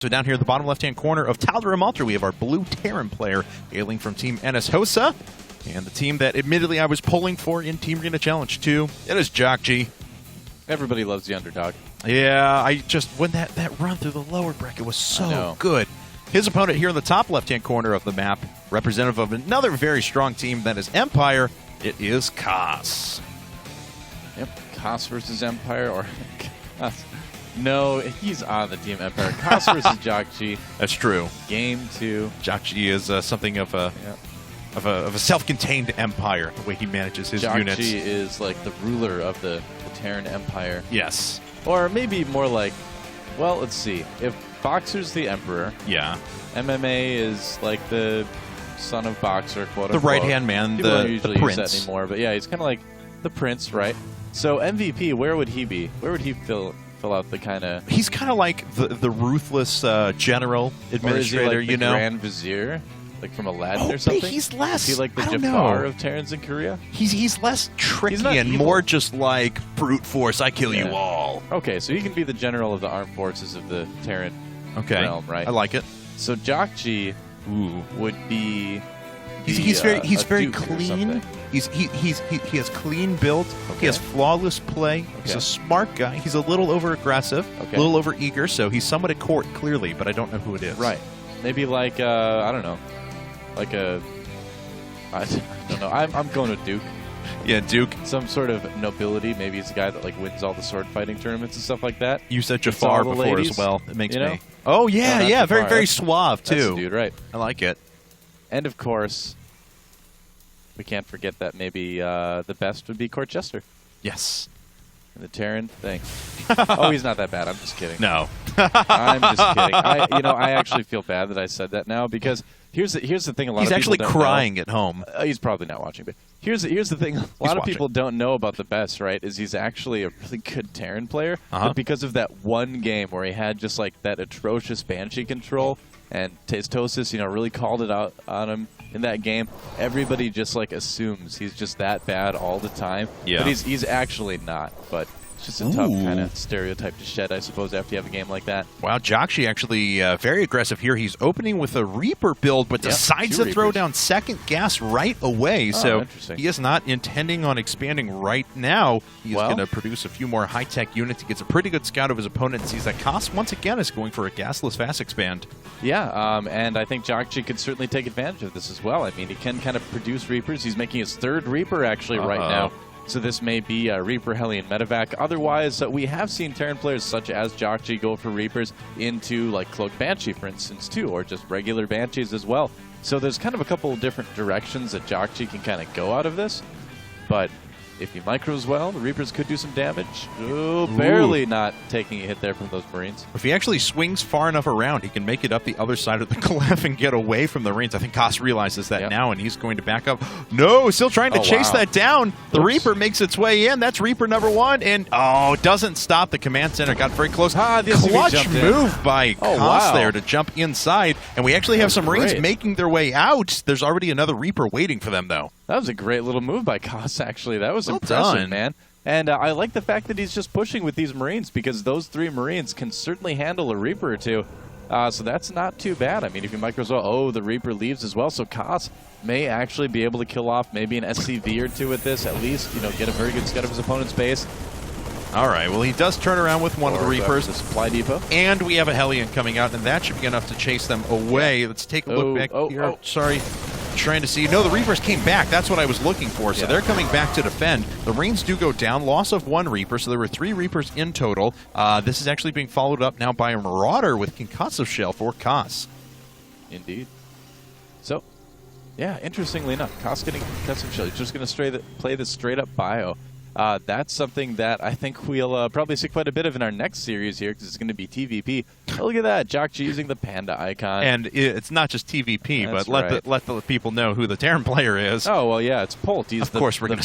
So down here in the bottom left-hand corner of Tal'Darim Altar, we have our blue Terran player hailing from Team NSH.Jjakji. And the team that admittedly I was pulling for in Team Arena Challenge 2, it is Jjakji. Everybody loves the underdog. Yeah, when that run through the lower bracket was so good. His opponent here in the top left-hand corner of the map, representative of another very strong team that is Empire, it is Kas. Yep, Kas versus Empire, or Kas. No, he's on the team Empire. Kas versus Jjakji. That's true. Game 2. Jjakji is something of a self-contained empire, the way he manages his units. Jjakji is like the ruler of the Terran Empire. Yes. Or maybe more like, well, let's see. If Boxer's the Emperor, yeah, MMA is like the son of Boxer, quote unquote. The right-hand man, People don't the usually prince. use that anymore, but yeah, he's kind of like the prince, right? So MVP, where would he be? Where would he fill out the kind of... He's kind of like the ruthless general administrator, or is he like the you know? Grand Vizier? Like from Aladdin or something? He's less... Is he like the Jafar of Terrans in Korea? He's less tricky and evil. more just like brute force, I kill you all. Okay, so he can be the general of the armed forces of the Terran realm, right? I like it. So Jjakji would be... He's very clean. He has clean build. Okay. He has flawless play. Okay. He's a smart guy. He's a little over aggressive, a little over eager. So he's somewhat at court clearly, but I don't know who it is. Right. Maybe like I don't know, like I don't know. I'm going with Duke. Yeah, Duke. Some sort of nobility. Maybe he's a guy that like wins all the sword fighting tournaments and stuff like that. You said Jafar before as well. It makes me. Oh yeah, yeah. Very suave too. That's the dude, right? I like it. And of course, we can't forget that maybe the best would be Court Jester. Yes. And the Terran thing. Oh, he's not that bad. I'm just kidding. No. I'm just kidding. I actually feel bad that I said that now because here's the thing. He's actually crying at home. He's probably not watching, but here's the thing. A lot of people don't know about the best, right? Is he's actually a really good Terran player, but because of that one game where he had just like that atrocious Banshee control. And Tosis, really called it out on him in that game. Everybody just like assumes he's just that bad all the time. Yeah. But he's actually not. But it's just a tough kind of stereotype to shed, I suppose, after you have a game like that. Wow, Jjakji actually very aggressive here. He's opening with a Reaper build, but decides to throw down second gas right away. So he is not intending on expanding right now. He's going to produce a few more high-tech units. He gets a pretty good scout of his opponent and sees that Kas once again is going for a gasless fast expand. Yeah, and I think Jjakji could certainly take advantage of this as well. I mean, he can kind of produce Reapers. He's making his third Reaper actually right now. So this may be a Reaper, Heli, and Medevac. Otherwise, we have seen Terran players such as Jjakji go for Reapers into like Cloaked Banshee, for instance, too, or just regular Banshees as well. So there's kind of a couple of different directions that Jjakji can kind of go out of this. But if he micros well, the Reapers could do some damage. Oh, barely not taking a hit there from those Marines. If he actually swings far enough around, he can make it up the other side of the clef and get away from the Marines. I think Kas realizes that now, and he's going to back up. No, still trying to chase that down. The Reaper makes its way in. That's Reaper number one, and doesn't stop. The command center got very close. Clutch move by Kas there to jump inside, and we actually have some Marines making their way out. There's already another Reaper waiting for them, though. That was a great little move by Kas, actually. That was impressive, man. And I like the fact that he's just pushing with these Marines because those three Marines can certainly handle a Reaper or two. So that's not too bad. I mean, if you micros well, the Reaper leaves as well. So Kas may actually be able to kill off maybe an SCV or two with this, at least, get a very good scout of his opponent's base. All right, well, he does turn around with one of the Reapers. The supply depot. And we have a Hellion coming out, and that should be enough to chase them away. Let's take a look back here. Sorry. Trying to see. No, the Reapers came back. That's what I was looking for. So they're coming back to defend. The Marines do go down. Loss of one Reaper. So there were 3 Reapers in total. This is actually being followed up now by a Marauder with Concussive Shell for Kas. Indeed. So, yeah, interestingly enough, Kas getting Concussive Shell. He's just going to play this straight-up bio. That's something that I think we'll probably see quite a bit of in our next series here because it's going to be TVP. Oh, look at that. Jjakji using the panda icon. And it's not just TVP, but let the people know who the Terran player is. Oh, well, yeah, it's Polt. He's the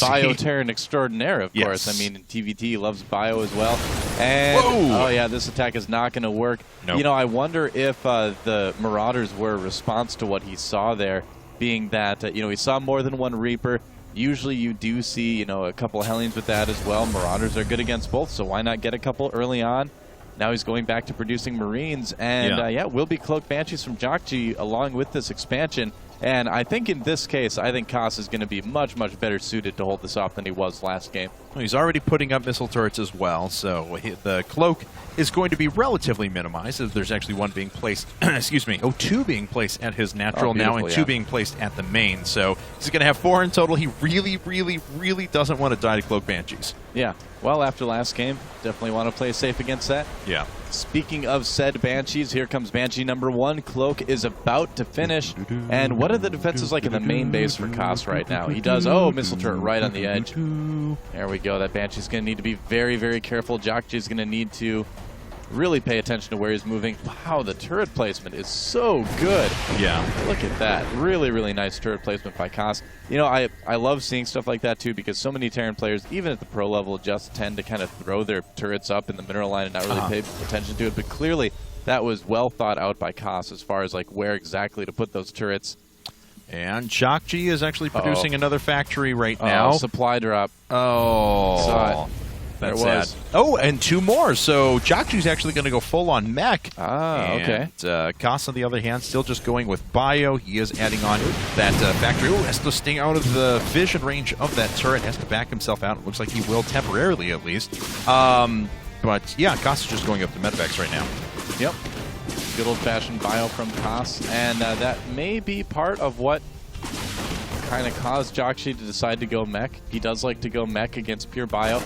bio-Terran extraordinaire, of course. I mean, in TVT, he loves bio as well. And, oh, yeah, this attack is not going to work. Nope. I wonder if the Marauders were a response to what he saw there, being that, he saw more than one Reaper. Usually you do see, a couple of Hellions with that as well. Marauders are good against both, so why not get a couple early on? Now he's going back to producing Marines, and yeah, will be Cloak Banshees from Jjakji along with this expansion. And I think in this case, I think Kas is going to be much, much better suited to hold this off than he was last game. Well, he's already putting up missile turrets as well, so the cloak is going to be relatively minimized. As there's actually one being placed, excuse me, two being placed at his natural now, and two being placed at the main. So he's going to have 4 in total. He really, really, really doesn't want to die to Cloak Banshees. Yeah. Well, after last game, definitely want to play safe against that. Yeah. Speaking of said Banshees, here comes Banshee number 1. Cloak is about to finish. And what are the defenses like in the main base for Kas right now? He does, missile turret right on the edge. There we go. That Banshee's going to need to be very, very careful. Jjakji's going to need to really pay attention to where he's moving. Wow, the turret placement is so good. Yeah. Look at that. Really, really nice turret placement by Kas. You know, I love seeing stuff like that, too, because so many Terran players, even at the pro level, just tend to kind of throw their turrets up in the mineral line and not really pay attention to it. But clearly, that was well thought out by Kas as far as, like, where exactly to put those turrets. And Jjakji is actually producing another factory right now. Supply drop. Oh. Saw it. That's sad. Oh, and 2 more. So Jjakji's actually going to go full on mech. Okay. Kas, on the other hand, still just going with bio. He is adding on that factory. Oh, has to stay out of the vision range of that turret. Has to back himself out. It looks like he will temporarily, at least. But yeah, Kas is just going up to medevacs right now. Yep. Good old-fashioned bio from Kas, and that may be part of what kind of caused Jjakji to decide to go mech. He does like to go mech against pure bio,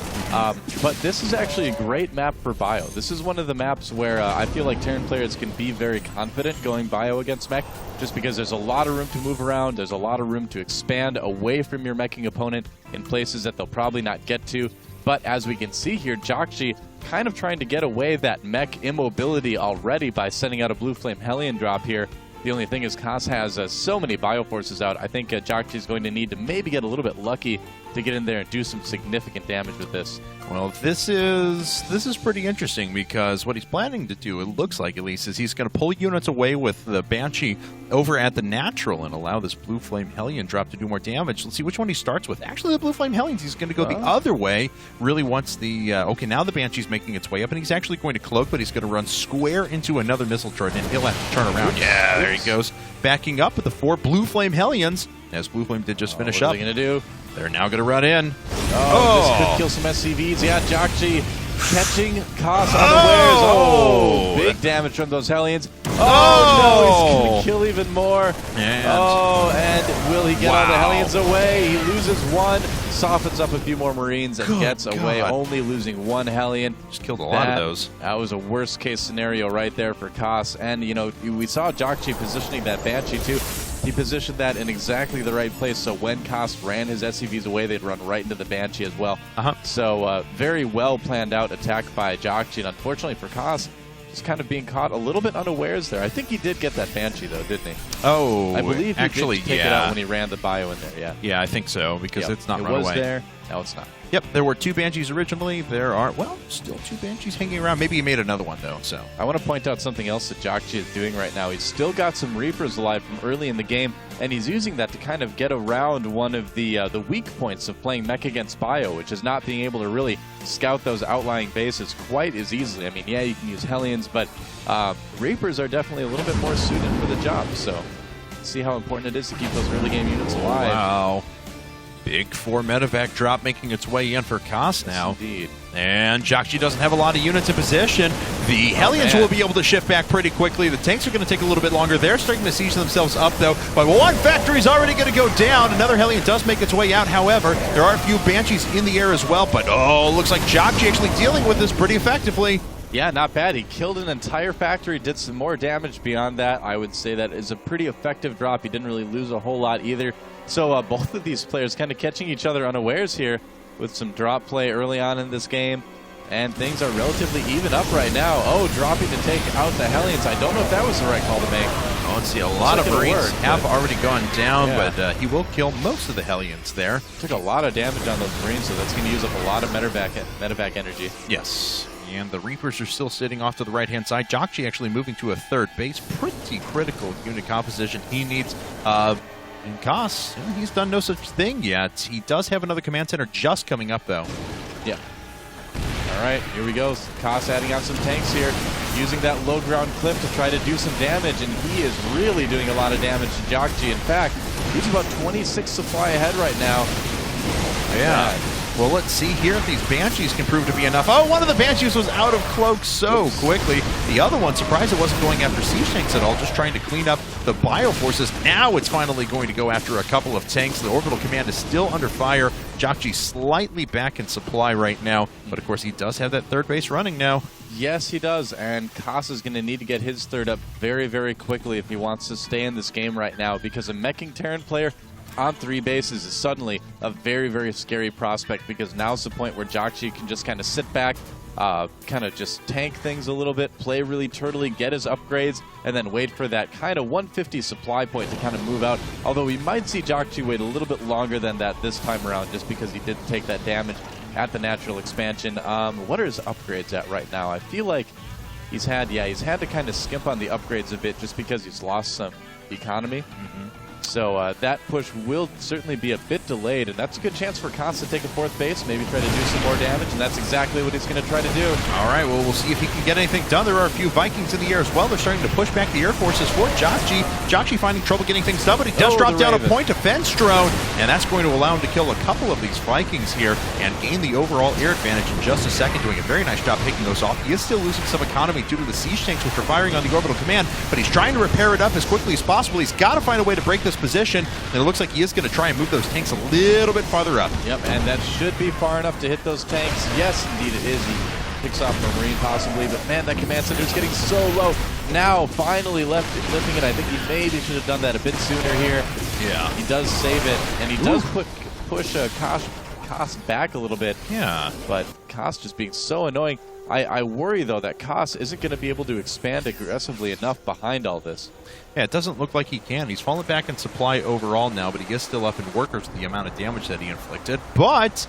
but this is actually a great map for bio. This is one of the maps where I feel like Terran players can be very confident going bio against mech, just because there's a lot of room to move around, there's a lot of room to expand away from your meching opponent in places that they'll probably not get to. But as we can see here, Jjakji kind of trying to get away that mech immobility already by sending out a Blue Flame Hellion drop here. The only thing is Kas has so many bioforces out. I think Jjakji is going to need to maybe get a little bit lucky to get in there and do some significant damage with this. Well, this is pretty interesting, because what he's planning to do, it looks like at least, is he's going to pull units away with the Banshee over at the natural and allow this Blue Flame Hellion drop to do more damage. Let's see which one he starts with. Actually, the Blue Flame Hellions, he's going to go the other way. Really wants the... okay, now the Banshee's making its way up, and he's actually going to cloak, but he's going to run square into another missile turret, and he'll have to turn around. Yeah, there he goes. Backing up with the 4 Blue Flame Hellions, as Blue Flame did just finish up. What are they going to do? They're now going to run in. This could kill some SCVs. Yeah, Jjakji catching Kas unawares. Oh, big damage from those Hellions. Oh, no, he's going to kill even more. And will he get all the Hellions away? He loses 1, softens up a few more Marines, and gets away, only losing 1 Hellion. Just killed a lot of those. That was a worst-case scenario right there for Kas. And, you know, we saw Jjakji positioning that Banshee, too. He positioned that in exactly the right place, so when Kas ran his SCVs away, they'd run right into the Banshee as well. So very well planned out attack by Jjakji, and unfortunately for Kas, just kind of being caught a little bit unawares there. I think he did get that Banshee, though, didn't he? Oh, I believe he actually, did take it out when he ran the bio in there, yeah. Yeah, I think so, because it's not run away. It was there, now it's not. Yep, there were 2 Banshees originally. There are, well, still 2 Banshees hanging around. Maybe he made another one, though. So I want to point out something else that Jjakji is doing right now. He's still got some Reapers alive from early in the game, and he's using that to kind of get around one of the weak points of playing mech against bio, which is not being able to really scout those outlying bases quite as easily. I mean, yeah, you can use Hellions, but Reapers are definitely a little bit more suited for the job. So see how important it is to keep those early game units alive. Wow. Big 4 medevac drop making its way in for Kas now. Indeed. And Jjakji doesn't have a lot of units in position. The Hellions will be able to shift back pretty quickly. The tanks are going to take a little bit longer. They're starting to siege themselves up, though. But 1 factory's already going to go down. Another Hellion does make its way out, however. There are a few Banshees in the air as well. But, looks like Jjakji actually dealing with this pretty effectively. Yeah, not bad. He killed an entire factory, did some more damage beyond that. I would say that is a pretty effective drop. He didn't really lose a whole lot either. So both of these players kind of catching each other unawares here with some drop play early on in this game. And things are relatively even up right now. Oh, dropping to take out the Hellions. I don't know if that was the right call to make. Oh, let's see, a lot of Marines have already gone down, but he will kill most of the Hellions there. Took a lot of damage on those Marines, so that's going to use up a lot of medevac energy. Yes. And the Reapers are still sitting off to the right-hand side. Jjakji actually moving to a 3rd base. Pretty critical unit composition he needs. And Kas, he's done no such thing yet. He does have another command center just coming up, though. Yeah. All right, here we go. Kas adding on some tanks here, using that low ground clip to try to do some damage, and he is really doing a lot of damage to Jjakji. In fact, he's about 26 supply ahead right now. Yeah. Well, let's see here if these Banshees can prove to be enough. Oh, one of the Banshees was out of cloak so quickly. The other one, surprised it wasn't going after siege tanks at all, just trying to clean up the bioforces. Now it's finally going to go after a couple of tanks. The orbital command is still under fire. Jjakji slightly back in supply right now, but of course he does have that third base running now. Yes, he does, and Kas is going to need to get his third up very, very quickly if he wants to stay in this game right now, because a meching Terran player on 3 bases is suddenly a very, very scary prospect, because now's the point where Jjakji can just kind of sit back, kind of just tank things a little bit, play really turtly, get his upgrades, and then wait for that kind of 150 supply point to kind of move out. Although we might see Jjakji wait a little bit longer than that this time around, just because he did take that damage at the natural expansion. What are his upgrades at right now? I feel like he's had to kind of skimp on the upgrades a bit, just because he's lost some economy. So that push will certainly be a bit delayed, and that's a good chance for Kas to take a 4th base, maybe try to do some more damage, and that's exactly what he's going to try to do. All right, well, we'll see if he can get anything done. There are a few Vikings in the air as well. They're starting to push back the air forces for Jjakji. Jjakji finding trouble getting things done, but he does drop down a point defense drone, and that's going to allow him to kill a couple of these Vikings here and gain the overall air advantage in just a second, doing a very nice job picking those off. He is still losing some economy due to the siege tanks, which are firing on the orbital command, but he's trying to repair it up as quickly as possible. He's got to find a way to break this position, and it looks like he is going to try and move those tanks a little bit farther up. Yep, and that should be far enough to hit those tanks. Yes, indeed it is. He picks off a Marine possibly, but man, that command center is getting so low. Now, finally lifting it. I think he maybe should have done that a bit sooner here. Yeah. He does save it, and he does push Kas back a little bit. Yeah. But Kas just being so annoying. I worry, though, that Kas isn't going to be able to expand aggressively enough behind all this. Yeah, it doesn't look like he can. He's fallen back in supply overall now, but he is still up in workers with the amount of damage that he inflicted. But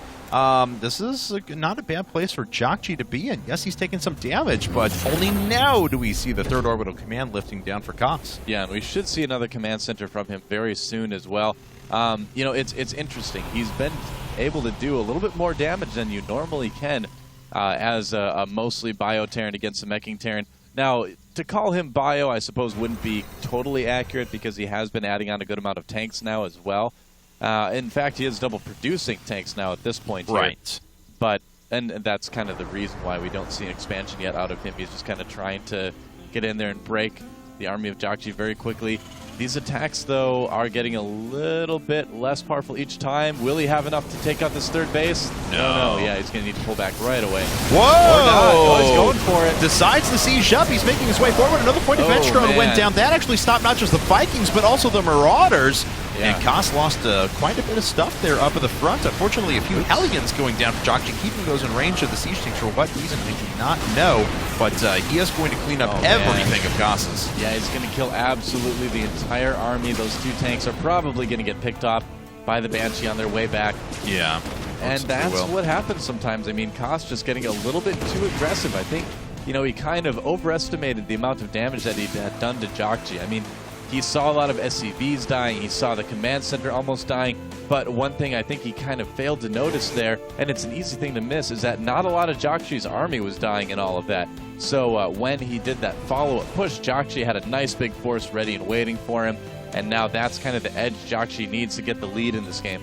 this is not a bad place for Jjakji to be in. Yes, he's taking some damage, but only now do we see the 3rd orbital command lifting down for Kas. Yeah, and we should see another command center from him very soon as well. You know, it's interesting. He's been able to do a little bit more damage than you normally can as a mostly bio Terran against a meching Terran. Now, to call him bio, I suppose, wouldn't be totally accurate, because he has been adding on a good amount of tanks now as well. In fact, he is double producing tanks now at this point. Right. But, and that's kind of the reason why we don't see an expansion yet out of him. He's just kind of trying to get in there and break the army of Jjakji very quickly. These attacks, though, are getting a little bit less powerful each time. Will he have enough to take out this 3rd base? No. Yeah, he's going to need to pull back right away. Whoa! Or not. Oh, he's going for it. Decides to siege up. He's making his way forward. Another point defense drone went down. That actually stopped not just the Vikings, but also the Marauders. Yeah. And Kas lost quite a bit of stuff there up at the front. Unfortunately, a few Hellions going down for Jjakji, keeping those in range of the siege tanks. For what reason, I do not know. But he is going to clean up everything of Kas's. Yeah, he's going to kill absolutely the entire army. Those 2 tanks are probably going to get picked off by the Banshee on their way back. Yeah. And that's what happens sometimes. I mean, Kas just getting a little bit too aggressive. I think, you know, he kind of overestimated the amount of damage that he had done to Jjakji. I mean, he saw a lot of SCVs dying. He saw the command center almost dying. But one thing I think he kind of failed to notice there, and it's an easy thing to miss, is that not a lot of Jjakji's army was dying in all of that. So when he did that follow-up push, Jjakji had a nice big force ready and waiting for him. And now that's kind of the edge Jjakji needs to get the lead in this game.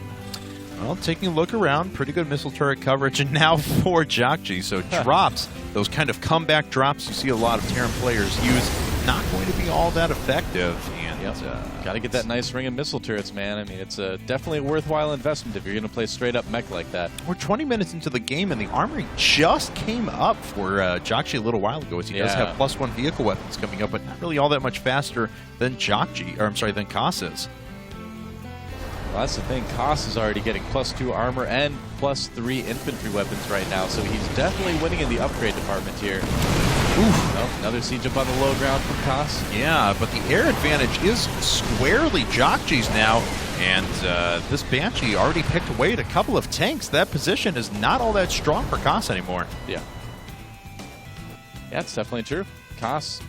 Well, taking a look around, pretty good missile turret coverage, and now for Jjakji. So drops, those kind of comeback drops you see a lot of Terran players use, not going to be all that effective. And got to get that nice ring of missile turrets, man. I mean, it's definitely a worthwhile investment if you're going to play straight up mech like that. We're 20 minutes into the game, and the armory just came up for Jjakji a little while ago, as he does have +1 vehicle weapons coming up, but not really all that much faster than than Kas is. Well, that's the thing. Kas is already getting +2 armor and +3 infantry weapons right now, so he's definitely winning in the upgrade department here. Oh, another siege up on the low ground from Kas. Yeah, but the air advantage is squarely Jjakji's now, and this Banshee already picked away at a couple of tanks. That position is not all that strong for Kas anymore. Yeah, it's definitely true. Kas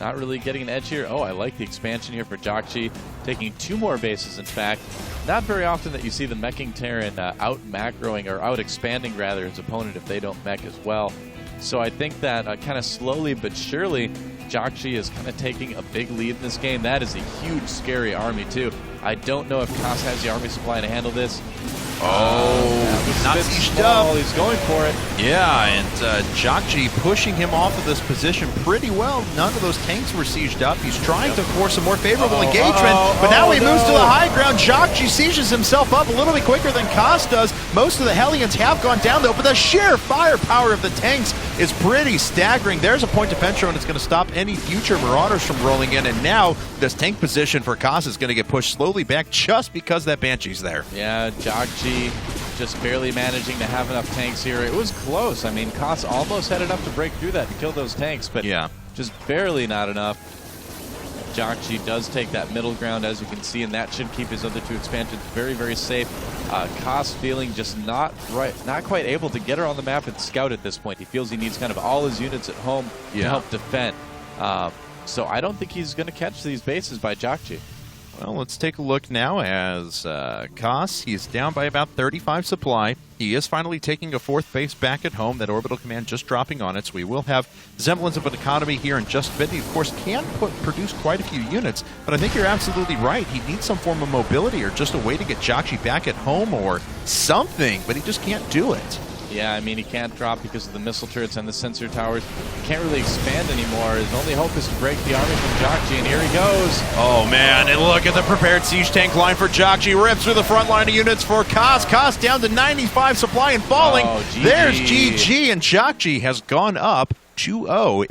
not really getting an edge here. Oh, I like the expansion here for Jakji, taking 2 more bases, in fact. Not very often that you see the meching Terran out-macroing, or out-expanding, rather, his opponent if they don't mech as well. So I think that kind of slowly but surely, Jakji is kind of taking a big lead in this game. That is a huge, scary army, too. I don't know if Kas has the army supply to handle this. Oh, not sieged up. He's going for it. Yeah, and Jjakji pushing him off of this position pretty well. None of those tanks were sieged up. He's trying to force a more favorable engagement, but now he moves to the high ground. Jjakji sieges himself up a little bit quicker than Kas does. Most of the Hellions have gone down, though, but the sheer firepower of the tanks is pretty staggering. There's a point to Pentro, and it's going to stop any future Marauders from rolling in, and now this tank position for Kas is going to get pushed slowly back just because that Banshee's there. Yeah, Jjakji just barely managing to have enough tanks here. It was close. I mean, Kas almost had enough to break through that and kill those tanks, but yeah, just barely not enough. Jjakji does take that middle ground, as you can see, and that should keep his other 2 expansions very, very safe. Kas feeling just not quite able to get her on the map and scout at this point. He feels he needs kind of all his units at home to help defend. So I don't think he's going to catch these bases by Jjakji. Well, let's take a look now as Kas, he's down by about 35 supply. He is finally taking a 4th base back at home. That orbital command just dropping on it, so we will have semblance of an economy here in just a bit. He, of course, can produce quite a few units, but I think you're absolutely right. He needs some form of mobility or just a way to get Jjakji back at home or something, but he just can't do it. Yeah, I mean, he can't drop because of the missile turrets and the sensor towers. He can't really expand anymore. His only hope is to break the army from Jjakji, and here he goes. Oh, man, and look at the prepared siege tank line for Jjakji. Rips through the front line of units for Kas. Kas down to 95 supply and falling. Oh, GG. There's GG, and Jjakji has gone up 2-0.